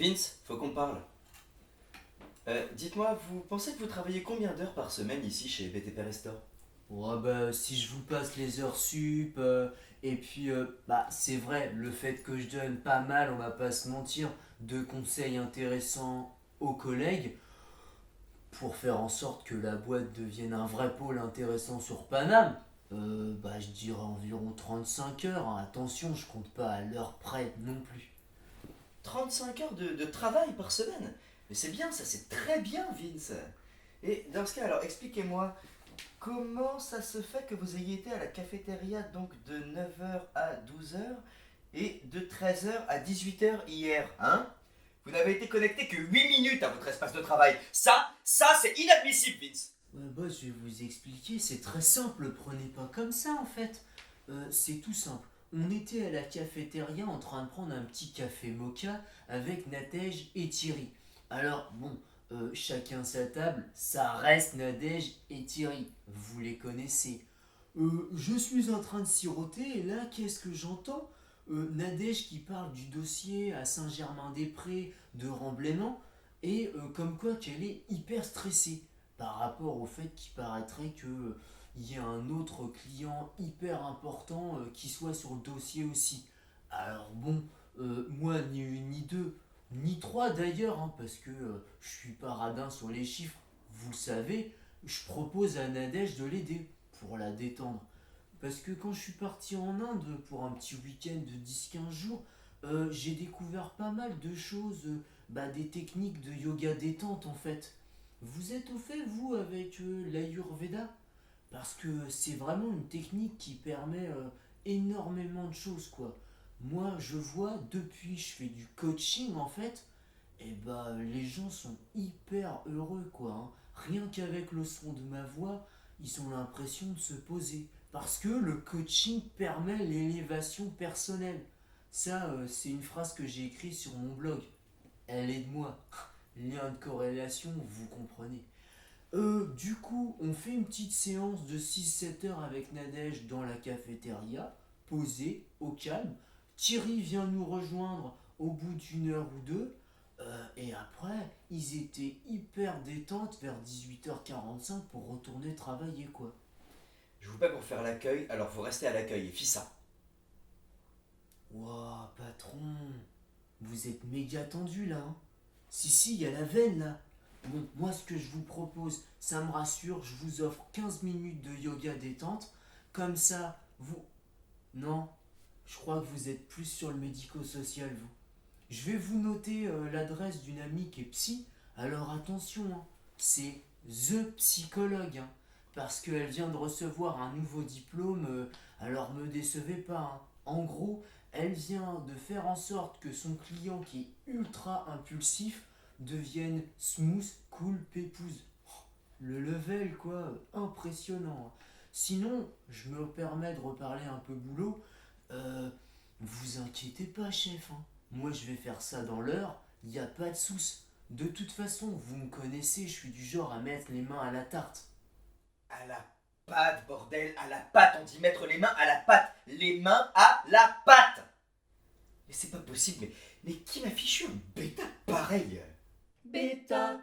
Vince, faut qu'on parle. Dites-moi, vous pensez que vous travaillez combien d'heures par semaine ici chez BTP Restore? Ouais, bah, si je vous passe les heures sup, et puis, c'est vrai, le fait que je donne pas mal, on va pas se mentir, de conseils intéressants aux collègues pour faire en sorte que la boîte devienne un vrai pôle intéressant sur Paname, je dirais environ 35 heures, hein. Attention, je compte pas à l'heure près non plus. 35 heures de travail par semaine. Mais c'est bien, ça c'est très bien, Vince. Et dans ce cas, alors expliquez-moi, comment ça se fait que vous ayez été à la cafétéria donc de 9 heures à 12 heures et de 13 heures à 18 heures hier, hein? Vous n'avez été connecté que 8 minutes à votre espace de travail. Ça c'est inadmissible, Vince. Ouais, je vais vous expliquer, c'est très simple, prenez pas comme ça en fait. C'est tout simple. On était à la cafétéria en train de prendre un petit café mocha avec Nadège et Thierry. Alors bon, chacun sa table, ça reste Nadège et Thierry. Vous les connaissez. Je suis en train de siroter et là, qu'est-ce que j'entends? Nadège qui parle du dossier à Saint-Germain-des-Prés de remblaiement et comme quoi qu'elle est hyper stressée par rapport au fait qu'il paraîtrait que il y a un autre client hyper important qui soit sur le dossier aussi. Alors bon, moi ni une ni deux, ni trois d'ailleurs, hein, parce que je suis pas radin sur les chiffres, vous le savez, je propose à Nadège de l'aider pour la détendre. Parce que quand je suis parti en Inde pour un petit week-end de 10-15 jours, j'ai découvert pas mal de choses, des techniques de yoga détente en fait. Vous êtes au fait, vous, avec l'Ayurveda? Parce que c'est vraiment une technique qui permet énormément de choses, quoi. Moi, je vois, depuis que je fais du coaching, en fait, les gens sont hyper heureux, quoi, hein. Rien qu'avec le son de ma voix, ils ont l'impression de se poser. Parce que le coaching permet l'élévation personnelle. Ça, c'est une phrase que j'ai écrite sur mon blog. Elle est de moi. Lien de corrélation, vous comprenez. Du coup, on fait une petite séance de 6-7 heures avec Nadège dans la cafétéria, posé, au calme. Thierry vient nous rejoindre au bout d'une heure ou deux. Et après, ils étaient hyper détentes vers 18h45 pour retourner travailler, quoi. Je vous paie pour faire l'accueil, alors vous restez à l'accueil et fis ça. Ouah, patron, vous êtes méga tendu là, hein. Si, il y a la veine là. Bon, moi ce que je vous propose, ça me rassure, je vous offre 15 minutes de yoga détente. Comme ça, vous... Non, je crois que vous êtes plus sur le médico-social, vous. Je vais vous noter l'adresse d'une amie qui est psy. Alors attention, hein, c'est The Psychologue, hein, parce qu'elle vient de recevoir un nouveau diplôme, alors me décevez pas, hein. En gros, elle vient de faire en sorte que son client qui est ultra impulsif devienne smooth, cool, pépouze. Le level, quoi, impressionnant, hein. Sinon, je me permets de reparler un peu boulot. Vous inquiétez pas, chef, hein. Moi, je vais faire ça dans l'heure, il n'y a pas de souci. De toute façon, vous me connaissez, je suis du genre à mettre les mains à la tarte. À la pâte, bordel, à la pâte, on dit mettre les mains à la pâte. Les mains à la pâte. Mais c'est pas possible, mais qui m'a fichu un bêta pareil? Bêta